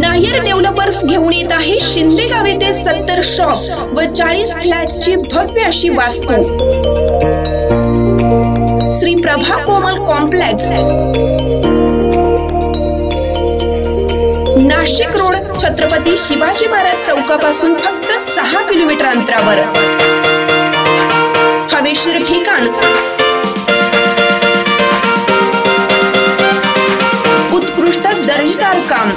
Nair developers घेऊन येत आहे शिंदेगाव येथे 70 शॉप व 40 फ्लॅटची भव्य अशी वास्तू। श्री प्रभा कोमल कॉम्प्लेक्स, नाशिक रोड, छत्रपती शिवाजी महाराज चौकापासून फक्त 6 किलोमीटर अंतरावर। हवेशीर ठिकाण, उत्कृष्ट दर्जेदार काम।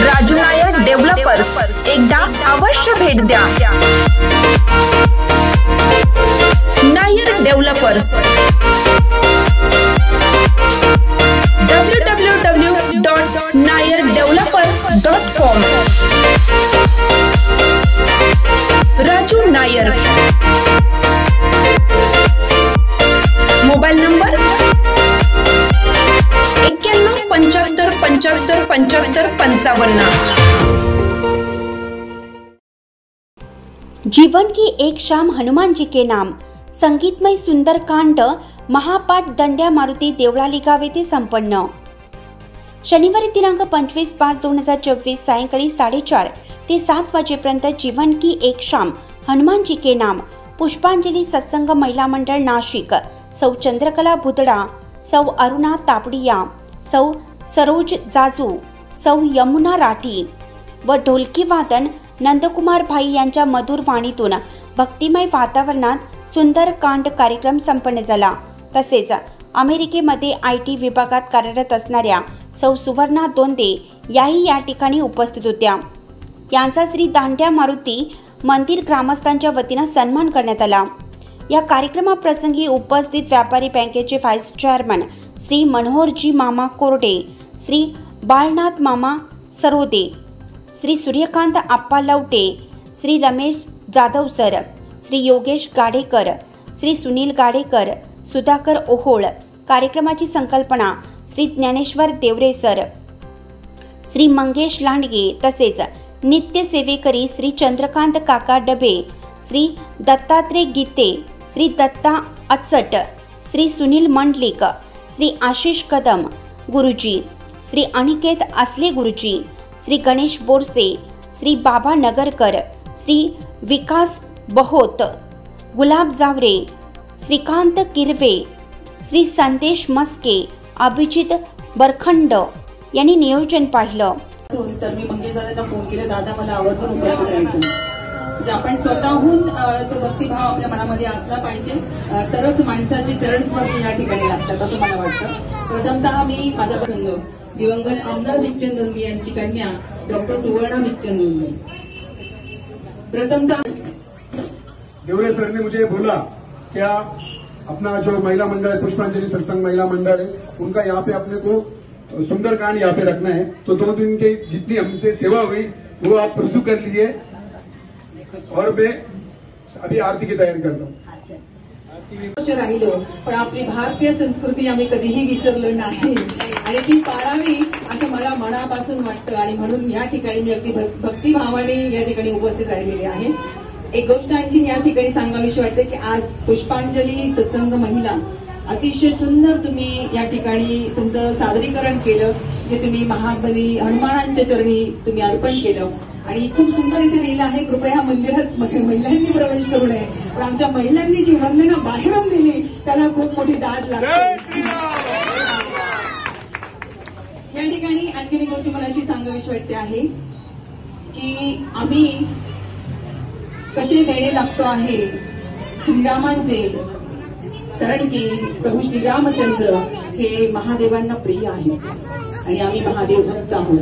राजू नायर डेव्हलपर्स, एकदा अवश्य भेट द्या। Nair developers www.nayerdevelopers.com। Raju Nair, mobile number 9175757555। जीवन की एक शाम हनुमान जी के नाम संगीतमय सुंदर कांड महापाठ दंड्या मारुती देवळाली गाव येथे संपन्न। शनिवारी दिनांक 25/5/2024 सायंकाळी 4:30 ते 7 वाजेपर्यंत जीवन की एक शाम हनुमान जी के नाम पुष्पांजली सत्संग महिला मंडळ नाशिक, सौ चंद्रकला भुतडा, सौ अरुणा तापडिया, सौ सरोज जाजू, सौ यमुना राठी व ढोलकी वादन नंदकुमार भाई यांच्या मधुर वाणीतून भक्तिमय वातावरणात सुंदर कांड कार्यक्रम संपन्न झाला। तसेच अमेरिकेमध्ये IT विभागात कार्यरत असणाऱ्या सौ सुवर्णा दोंदे याही या ठिकाणी उपस्थित होत्या। यांचा श्री दांड्या मारुती मंदिर ग्रामस्थांच्या वतीने सन्मान करण्यात आला। या कार्यक्रमाप्रसंगी उपस्थित व्यापारी बँकेचे व्हाईस चेअरमन श्री मनोहरजी मामा कोरडे, श्री बाळनाथ मामा सरोदे, श्री सूर्यकांत आप्पा लवटे, श्री रमेश जाधव सर, श्री योगेश गाडेकर, श्री सुनील गाडेकर, सुधाकर ओहोळ। कार्यक्रमाची संकल्पना श्री ज्ञानेश्वर देवरे सर, श्री मंगेश लांडगे, तसेच नित्य सेवेकरी श्री चंद्रकांत काका डबे, श्री दत्तात्रय गीते, श्री दत्ता अचट, श्री सुनील मंडलिक, श्री आशिष कदम गुरुजी, श्री अनिकेत असले गुरुजी, श्री गणेश बोरसे, श्री बाबा नगरकर, श्री विकास बहोत, गुलाब जावरे, श्रीकांत किरवे, श्री संदेश मस्के, अभिजित बरखंड यांनी नियोजन पाहिलं। तर मी मंगेशदादांना फोन केला, दादा मला आवर्जून उपयोग करायचं, म्हणजे आपण स्वतःहून तो भक्तिभाव आपल्या मनामध्ये असला पाहिजे, तरच माणसाचे चरण स्पर्श या ठिकाणी लागतात असं मला वाटतं। प्रथमतः मी माझा प्रसंग दिवंगत आमदार मिच्चन दोंदी यांची कन्या डॉक्टर सुवर्णा मिच्चन दोंदी। प्रथमतः देवरे सर ने मुझे बोला क्या अपना जो महिला मंडल है पुष्पांजलि सत्संग महिला मंडल है, उनका यहाँ पे अपने को सुंदर कांड यहाँ पे रखना है, तो 2 दिन की जितनी हमसे सेवा हुई वो आप रजू कर लीजिए और मैं अभी आरती की तयारी करता हूँ। राहिलो पण आपली भारतीय संस्कृती आम्ही कधीही विसरलो नाही आणि ती पाळावी असं मला मनापासून वाटतं आणि म्हणून या ठिकाणी मी अगदी भक्तिभावाने या ठिकाणी उपस्थित राहिलेली आहे। एक गोष्ट आणखी या ठिकाणी सांगावीशी वाटते की आज पुष्पांजली सत्संग महिला अतिशय सुंदर तुम्ही या ठिकाणी तुमचं सादरीकरण केलं, जे तुम्ही महाबली हनुमानांच्या चरणी तुम्ही अर्पण केलं आणि खूप सुंदर इथे लिहिलं आहे, कृपया मंदिरात महिलांनी प्रवेश करू नये, पण आमच्या महिलांनी जी वंदना बाहेरून दिली त्याला खूप मोठी दाद लागते। या ठिकाणी आणखी एक गोष्ट मला अशी सांगावीशी वाटते आहे की आम्ही कसे देणे लागतो आहे श्रीरामांचे, कारण की प्रभू श्रीरामचंद्र हे महादेवांना प्रिय आहेत आणि आम्ही महादेव भक्त आहोत।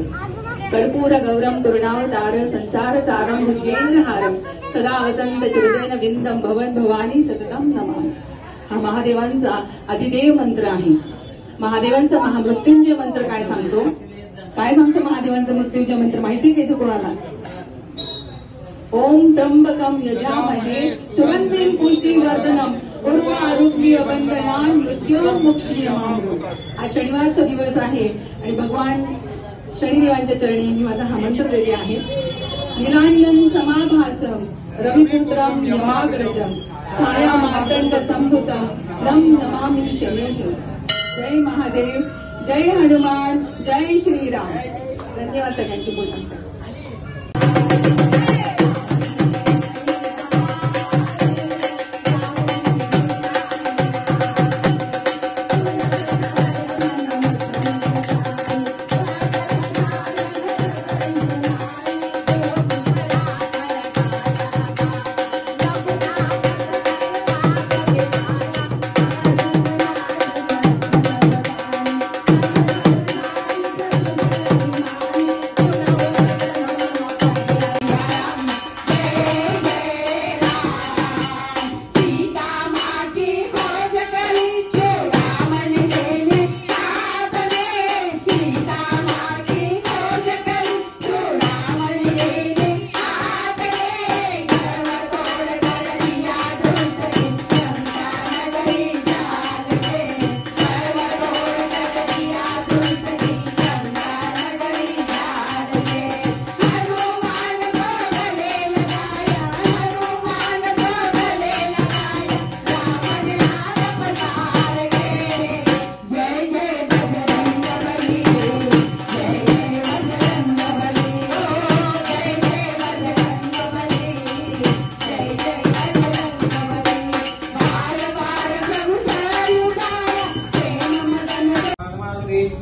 कर्पूर गौरम करुणावतार संसार सारम भुजगेंद्रहारम सदा वसंत चिरजन विंदम भवन भवानी सततम नमामि। हा महादेवांचा अधिदेव मंत्र आहे। महादेवांचा महामृत्युंजय मंत्र काय सांगतो? काय सांगतो महादेवांचा मृत्युंजय मंत्र माहिती आहे कोणाला? ओम त्र्यंबकम यजामहे सुगंधिं पुष्टिवर्धनम उर्वारुक्मिय बंधनान् मृत्योर्मुक्षीयमामृत। आज शनिवारचा दिवस आहे आणि भगवान शनिदेवांच्या चरणी मी माझा हा मंत्र देते आहे। नीलांजन समाभासम रविपुत्रम यमाग्रजम छाया मार्तंड संभूतम नम नमामि शनेश। जय महादेव, जय हनुमान, जय श्रीराम. धन्यवाद सगळ्यांची बोलण्यासाठी.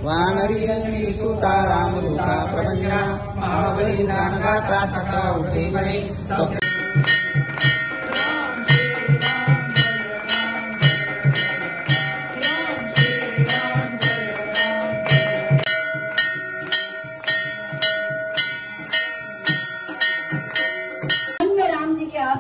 वानरी रंजनी सुता रामदूता प्रभंजना महाबली प्राणदाता सकला उठे बड़े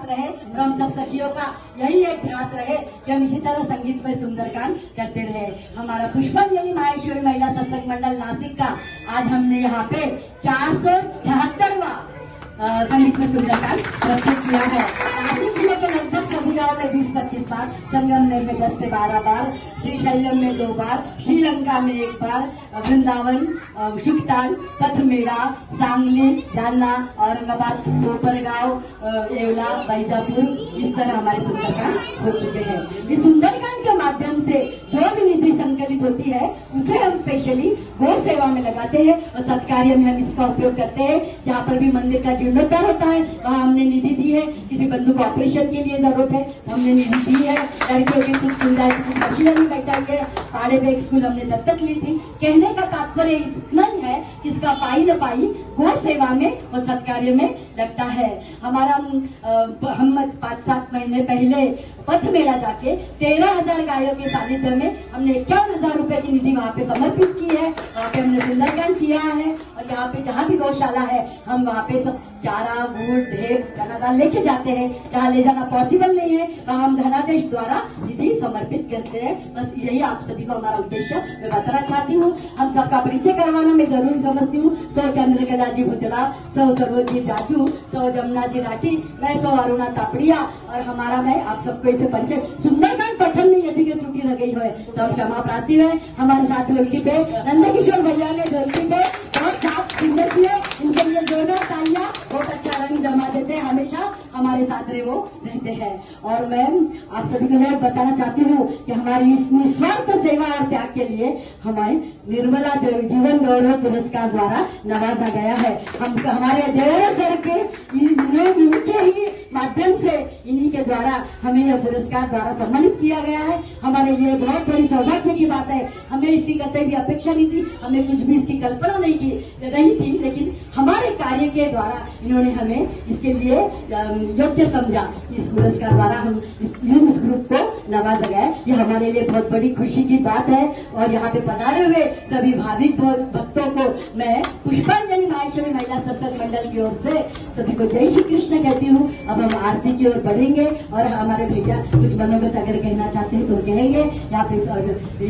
रहे और हम सब सखियों का यही एक प्रयास रहे कि हम इसी तरह संगीत में सुंदरकांड करते रहे. हमारा पुष्पांजलि माहेश्वरी महिला सत्संग मंडल नासिक का आज हमने यहाँ पे 476वां संगीत में सुंदरकांड प्रस्तुत किया है. नासिक जिले के लगभग सभी गाँव में 20-25 बार, संगमनेर में 10 से 12 बार, श्रीशैलम में 2 बार, श्रीलंका में 1 बार, वृंदावन, शुकताल, पथमेड़ा, सांगली, जालना, औरंगाबाद, कोपरगांव, येवला, बैजापुर, इस तरह हमारे सुंदरकांड हो चुके हैं. इस सुंदरकांड के माध्यम से जो भी निधि संकलित होती है उसे हम स्पेशली गौ सेवा में लगाते हैं और सत्कार्य में हम इसका उपयोग करते हैं. जहाँ पर भी मंदिर का जीर्णोद्धार होता है वहाँ हमने निधि दी है. किसी बंधु को ऑपरेशन के लिए जरूरत है हमने निधि दी है. लड़कियों की सुख सुविधा नहीं बैठाई है. पाड़े में एक स्कूल हमने दत्तक ली थी. कहने का तात्पर्य इतना ही है कि इसका पाई न पाई गौ सेवा में और सत्कार्य में लगता है. हमारा हम 5-7 महीने पहले पथ मेला जाके 13,000 गायों के सानिध्य में हमने 51,000 रुपए की निधि वहाँ पे समर्पित की है. वहाँ पे हमने सुंदरकांड किया है और यहाँ पे जहाँ भी गौशाला है हम वहाँ पे सब चारा, गुड़, ढेप, धनादान लेके जाते हैं. जहाँ ले जाना पॉसिबल नहीं है वहाँ हम धनादेश द्वारा निधि समर्पित करते हैं. बस यही आप सभी को हमारा उद्देश्य मैं बताना चाहती हूँ. हम सबका परिचय करवाना मैं जरूर समझती हूँ. सौ चंद्रकला जी भुतला, सौ सरोज जी जाजू, सौ जमुना जी राठी, मैं सौ अरुणा तापड़िया और हमारा मैं आप सबको इसे परिचय. सुंदरकांड पठन में यदि कोई त्रुटि रह गई है तो क्षमा प्रार्थी है. हमारे साथ ढोलकी पे नंदकिशोर भैया ने ढोलकी पे बहुत साथ सुंदर किए. उनके लिए दोनों तालियां बहुत अच्छा रंग जमा देते हैं. हमेशा हमारे साथ वो रहते हैं. और मैं आप सभी को मैं बताना चाहती हूँ कि हमारी इस निस्वार्थ सेवा और त्याग के लिए हमें निर्मला जीवन गौरव पुरस्कार द्वारा नवाजा गया है. हम हमारे देवरा सर के इनके ही माध्यम से इन्हीं के द्वारा हमें यह पुरस्कार द्वारा सम्मानित किया गया है. हमारे लिए बहुत बड़ी सौभाग्य की बात है. हमें इसकी कतई भी अपेक्षा नहीं थी, हमें कुछ भी इसकी कल्पना नहीं थी, लेकिन हमारे कार्य के द्वारा इन्होंने हमें इसके लिए योग्य समझा. इस पुरस्कार द्वारा हम इस ग्रुप को नवाजा गया. ये हमारे लिए बहुत बड़ी खुशी की बात है. और यहाँ पे पधारे हुए सभी भाविक भक्तों को मैं पुष्पांजलि माहेश्वरी महिला सत्संग मंडल की ओर से सभी को जय श्री कृष्ण कहती हूँ. अब हम आरती की ओर बढ़ेंगे और हमारे भैया कुछ मनोगत अगर कहना चाहते हैं तो कहेंगे. यहाँ पे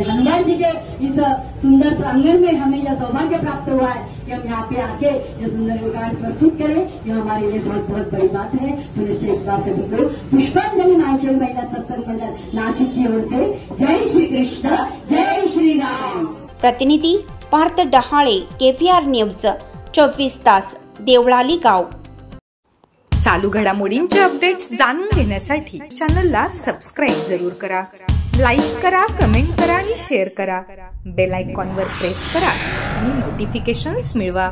हनुमान जी के इस सुंदर प्रांगण में हमें यह सौभाग्य प्राप्त हुआ है कि हम यहाँ पे आके ये सुंदरकांड प्रस्तुत करें. यह हमारे लिए बहुत बहुत बड़ी बात है. पुनः एक बार सभी को पुष्पांजलि माहेश्वरी महिला सत्संग मंडल नासिक की ओर से जय श्री कृष्ण, जय श्री राम. प्रतिनिधी पार्थ डहाळे, KVR न्यूज, 24 तास, देवळाली गाव. चालू घडामोडींचे अपडेट्स जाणून घेण्यासाठी चॅनलला सबस्क्राईब जरूर करा. लाईक करा, कमेंट करा आणि शेअर करा. बेल आयकॉनवर प्रेस करा आणि नोटिफिकेशन्स मिळवा.